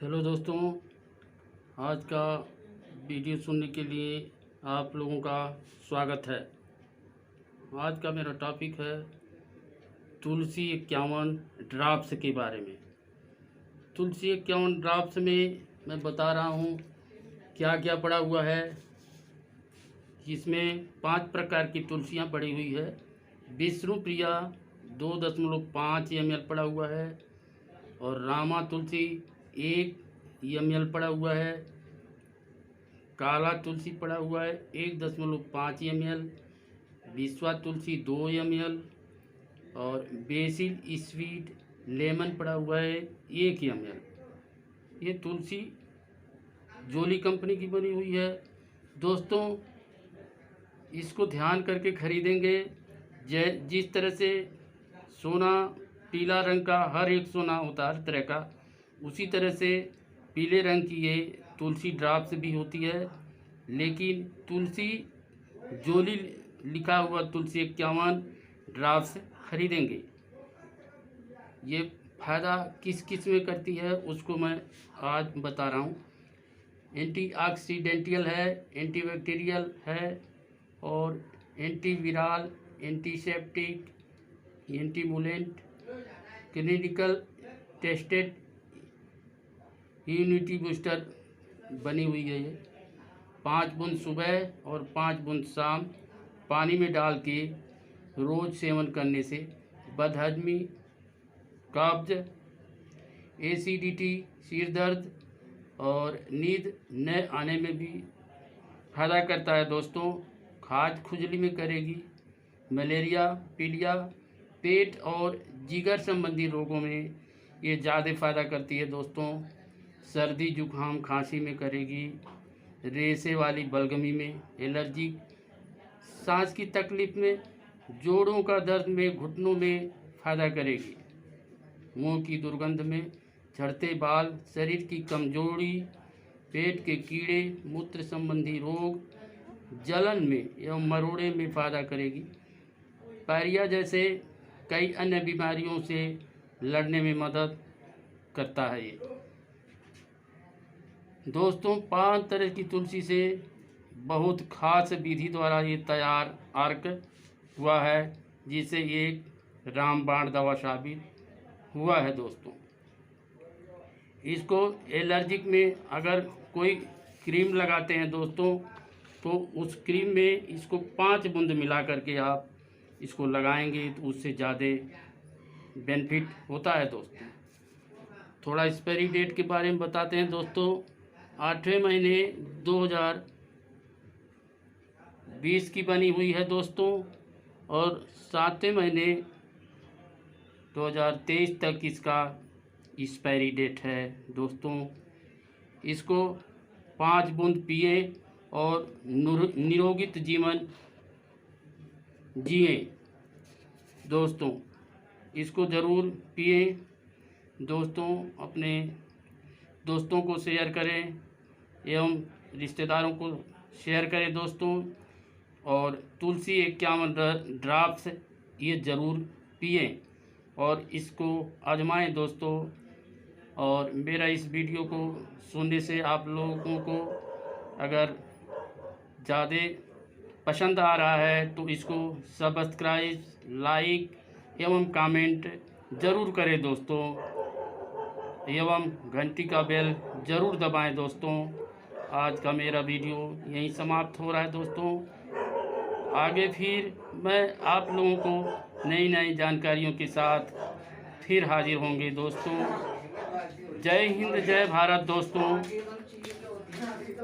Hello दोस्तों, आज का वीडियो सुनने के लिए आप लोगों का स्वागत है। आज का मेरा टॉपिक है तुलसी 51 ड्राप्स के बारे में। तुलसी 51 ड्राप्स में मैं बता रहा हूँ क्या क्या पड़ा हुआ है। जिसमें 5 प्रकार की तुलसियाँ पड़ी हुई है। विष्णुप्रिया 2.5 ml पड़ा हुआ है और रामा तुलसी 1 ml पड़ा हुआ है। काला तुलसी पड़ा हुआ है 1.5 ml। विश्वा तुलसी 2 ml और बेसिल स्वीट लेमन पड़ा हुआ है 1 ml। ये तुलसी जोली कंपनी की बनी हुई है। दोस्तों, इसको ध्यान करके खरीदेंगे। जिस तरह से सोना पीला रंग का हर एक सोना होता है हर तरह का, उसी तरह से पीले रंग की ये तुलसी ड्राप्स भी होती है। लेकिन तुलसी जोली लिखा हुआ तुलसी 51 ड्राप्स खरीदेंगे। ये फ़ायदा किस किस में करती है उसको मैं आज बता रहा हूँ। एंटीऑक्सीडेंटियल है, एंटीबैक्टीरियल है और एंटीविरल, एंटीसेप्टिक, एंटीमूलेंट, क्लिनिकल टेस्टेड, इम्यूनिटी बूस्टर बनी हुई है। ये 5 बूंद सुबह और 5 बूंद शाम पानी में डाल के रोज़ सेवन करने से बदहजमी, कब्ज, एसिडिटी, सिर दर्द और नींद न आने में भी फ़ायदा करता है। दोस्तों, खाज खुजली में करेगी। मलेरिया, पीलिया, पेट और जिगर संबंधी रोगों में ये ज़्यादा फ़ायदा करती है। दोस्तों, सर्दी जुकाम खांसी में करेगी। रेशे वाली बलगमी में, एलर्जी, सांस की तकलीफ में, जोड़ों का दर्द में, घुटनों में फ़ायदा करेगी। मुंह की दुर्गंध में, झड़ते बाल, शरीर की कमजोरी, पेट के कीड़े, मूत्र संबंधी रोग, जलन में एवं मरोड़े में फ़ायदा करेगी। पायरिया जैसे कई अन्य बीमारियों से लड़ने में मदद करता है। ये दोस्तों, 5 तरह की तुलसी से बहुत खास विधि द्वारा ये तैयार अर्क हुआ है, जिसे एक रामबाण दवा साबित हुआ है। दोस्तों, इसको एलर्जिक में अगर कोई क्रीम लगाते हैं दोस्तों, तो उस क्रीम में इसको 5 बूंद मिला करके आप इसको लगाएंगे तो उससे ज़्यादा बेनिफिट होता है। दोस्तों, थोड़ा एक्सपायरी डेट के बारे में बताते हैं। दोस्तों, 8वें महीने 2020 की बनी हुई है दोस्तों, और 7वें महीने 2023 तक इसका एक्सपायरी डेट है। दोस्तों, इसको 5 बूंद पिए और निरोगित जीवन जिए। दोस्तों, इसको ज़रूर पिए। दोस्तों, अपने दोस्तों को शेयर करें एवं रिश्तेदारों को शेयर करें। दोस्तों, और तुलसी 51 ड्राप्स ये ज़रूर पिए और इसको आजमाएं। दोस्तों, और मेरा इस वीडियो को सुनने से आप लोगों को अगर ज़्यादा पसंद आ रहा है तो इसको सब्सक्राइब, लाइक एवं कमेंट ज़रूर करें। दोस्तों, एवं घंटी का बेल ज़रूर दबाएं। दोस्तों, आज का मेरा वीडियो यहीं समाप्त हो रहा है। दोस्तों, आगे फिर मैं आप लोगों को नई नई जानकारियों के साथ फिर हाजिर होंगे। दोस्तों, जय हिंद, जय भारत। दोस्तों।